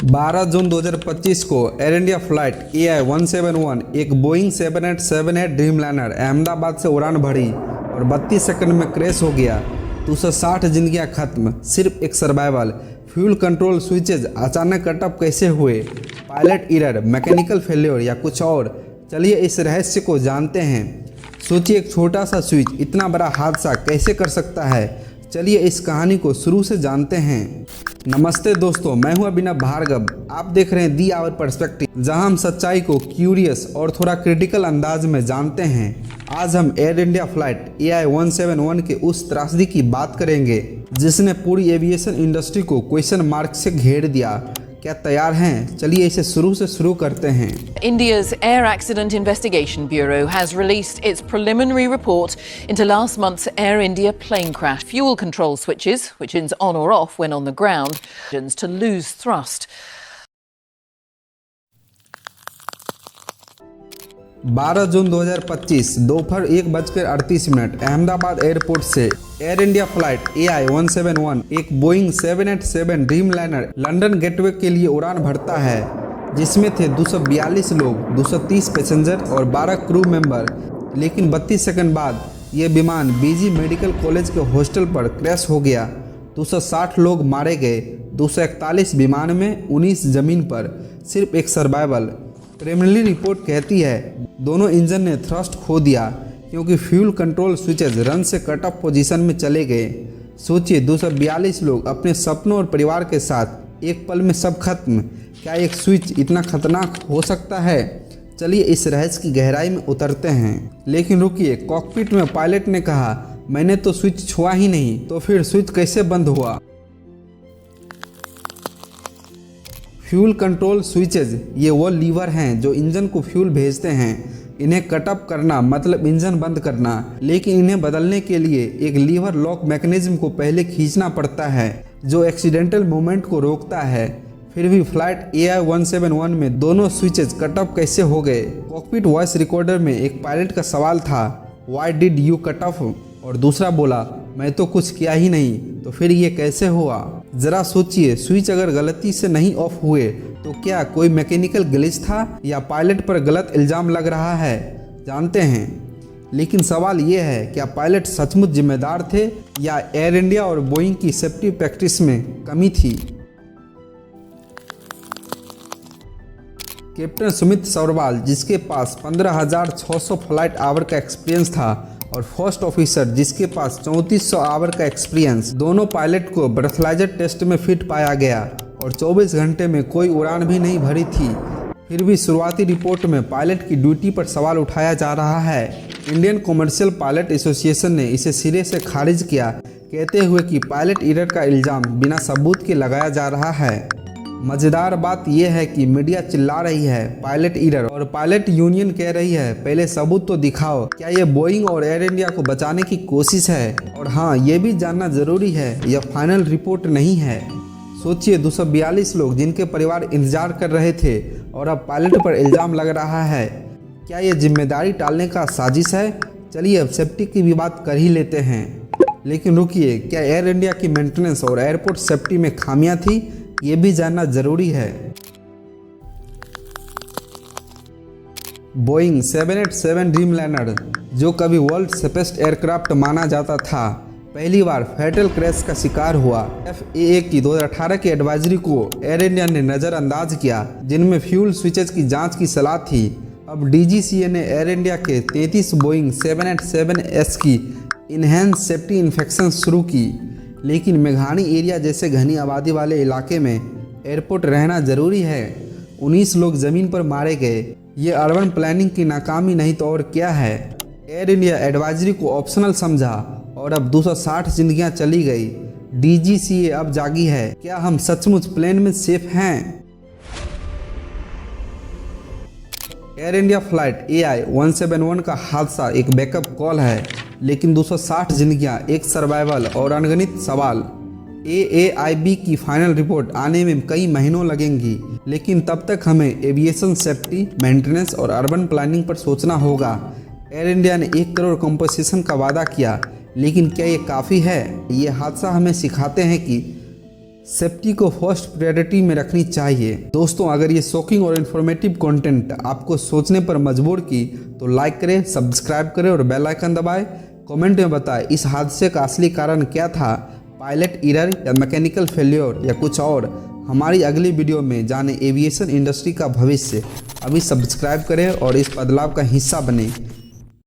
12 जून 2025 को air India flight AI-171 एक Boeing 7878 Dreamliner Ahmedabad से उड़ान भरी और 32 सेकंड में क्रैश हो गया। 260 जिंदगियां खत्म, सिर्फ एक सर्वाइवल। फ्यूल कंट्रोल स्विचेज अचानक कटअप कैसे हुए? पायलट एरर, मैकेनिकल फेल्योर या कुछ और? चलिए इस रहस्य को जानते हैं। सोचिए, एक छोटा सा स्विच इतना बड़ा हादसा कैसे कर सकता है? चलिए इस कहानी को शुरू से जानते हैं। नमस्ते दोस्तों, मैं हूं अभिनव भार्गव। आप देख रहे हैं दी आवर पर्सपेक्टिव, जहां हम सच्चाई को क्यूरियस और थोड़ा क्रिटिकल अंदाज में जानते हैं। आज हम एयर इंडिया फ्लाइट AI-171 के उस त्रासदी की बात करेंगे जिसने पूरी एविएशन इंडस्ट्री को क्वेश्चन मार्क से घेर दिया। क्या तैयार हैं? चलिए इसे शुरू करते हैं। India's Air Accident Investigation Bureau has released its preliminary report into last month's Air India plane crash. Fuel control switches, which is on or off when on the ground, to lose thrust. 12 जून 2025 दोपहर 1:38 Ahmedabad airport से air India flight AI-171 एक Boeing 787 Dreamliner London gateway के लिए उड़ान भरता है, जिसमें थे 242 लोग, 230 पैसेंजर और 12 क्रू मेंबर। लेकिन 32 सेकंड बाद ये विमान बीजी मेडिकल कॉलेज के हॉस्टल पर क्रैश हो गया। 260 लोग मारे गए, 241 विमान में, 19 जमीन पर, सिर्फ एक सर्वाइवल। प्रीलिमिनरी रिपोर्ट कहती है दोनों इंजन ने थ्रस्ट खो दिया क्योंकि फ्यूल कंट्रोल स्विचेज रन से कट ऑफ पोजीशन में चले गए। सोचिए, 242 लोग अपने सपनों और परिवार के साथ, एक पल में सब खत्म। क्या एक स्विच इतना खतरनाक हो सकता है? चलिए इस रहस्य की गहराई में उतरते हैं। लेकिन रुकिए, कॉकपिट में पायलट ने कहा मैंने तो स्विच छुआ ही नहीं, तो फिर स्विच कैसे बंद हुआ? फ्यूल कंट्रोल स्विचेज ये वो लीवर हैं जो इंजन को फ्यूल भेजते हैं। इन्हें कटअप करना मतलब इंजन बंद करना, लेकिन इन्हें बदलने के लिए एक लीवर लॉक मैकेनिज्म को पहले खींचना पड़ता है जो एक्सीडेंटल मूवमेंट को रोकता है। फिर भी फ्लाइट AI-171 में दोनों स्विचेज कटअप कैसे हो गए? कॉकपिट वॉइस रिकॉर्डर में एक पायलट का सवाल था, why did you cut off? और दूसरा बोला, मैं तो कुछ किया ही नहीं। तो फिर ये कैसे हुआ? जरा सोचिए, स्विच अगर गलती से नहीं ऑफ हुए तो क्या कोई मैकेनिकल ग्लिच था या पायलट पर गलत इल्जाम लग रहा है? जानते हैं। लेकिन सवाल ये है, क्या पायलट सचमुच जिम्मेदार थे या एयर इंडिया और बोइंग की सेफ्टी प्रैक्टिस में कमी थी? कैप्टन सुमित सरोवाल, जिसके पास 15,600 फ्लाइट आवर का एक्सपीरियंस था, और फर्स्ट ऑफिसर जिसके पास 3400 आवर का एक्सपीरियंस, दोनों पायलट को ब्रेथलाइजर टेस्ट में फिट पाया गया और 24 घंटे में कोई उड़ान भी नहीं भरी थी। फिर भी शुरुआती रिपोर्ट में पायलट की ड्यूटी पर सवाल उठाया जा रहा है। इंडियन कमर्शियल पायलट एसोसिएशन ने इसे सिरे से खारिज किया, कहते हुए कि पायलट एरर का इल्ज़ाम बिना सबूत के लगाया जा रहा है। मज़ेदार बात यह है कि मीडिया चिल्ला रही है पायलट एरर, और पायलट यूनियन कह रही है पहले सबूत तो दिखाओ। क्या ये बोइंग और एयर इंडिया को बचाने की कोशिश है? और हाँ, ये भी जानना जरूरी है, यह फाइनल रिपोर्ट नहीं है। सोचिए, 242 लोग जिनके परिवार इंतजार कर रहे थे और अब पायलट पर इल्ज़ाम लग रहा है। क्या ये जिम्मेदारी टालने का साजिश है? चलिए अब सेफ्टी की भी बात कर ही लेते हैं। लेकिन रुकिए, क्या एयर इंडिया की मेंटेनेंस और एयरपोर्ट सेफ्टी में खामियां थी? ये भी जानना जरूरी है। बोइंग 787 ड्रीमलाइनर, जो कभी वर्ल्ड सेफेस्ट एयरक्राफ्ट माना जाता था, पहली बार फैटल क्रैश का शिकार हुआ। FAA की 2018 की एडवाइजरी को एयर इंडिया ने नज़रअंदाज किया, जिनमें फ्यूल स्विचेज की जांच की सलाह थी। अब DGCA ने एयर इंडिया के 33 बोइंग 787S की इन्हेंस सेफ्टी इंस्पेक्शन शुरू की। लेकिन मेघानी एरिया जैसे घनी आबादी वाले इलाके में एयरपोर्ट रहना ज़रूरी है। 19 लोग ज़मीन पर मारे गए। ये अर्बन प्लानिंग की नाकामी नहीं तो और क्या है? एयर इंडिया एडवाइजरी को ऑप्शनल समझा और अब 260 जिंदगियां चली गई। DGCA अब जागी है। क्या हम सचमुच प्लेन में सेफ हैं? एयर इंडिया फ्लाइट AI-171 का हादसा एक बैकअप कॉल है, लेकिन 260 जिंदगियां, एक सर्वाइवल और अनगिनत सवाल। AAIB की फाइनल रिपोर्ट आने में कई महीनों लगेंगी, लेकिन तब तक हमें एविएशन सेफ्टी, मेंटेनेंस और अर्बन प्लानिंग पर सोचना होगा। एयर इंडिया ने 1 करोड़ कंपनसेशन का वादा किया, लेकिन क्या ये काफ़ी है? ये हादसा हमें सिखाते हैं कि सेफ्टी को फर्स्ट प्रायोरिटी में रखनी चाहिए। दोस्तों, अगर ये शॉकिंग और इन्फॉर्मेटिव कंटेंट आपको सोचने पर मजबूर की तो लाइक करें, सब्सक्राइब करें और बेल आइकन दबाएं। कमेंट में बताएं इस हादसे का असली कारण क्या था, पायलट एरर या मैकेनिकल फेल्योर या कुछ और। हमारी अगली वीडियो में जाने एविएशन इंडस्ट्री का भविष्य। अभी सब्सक्राइब करें और इस बदलाव का हिस्सा बने।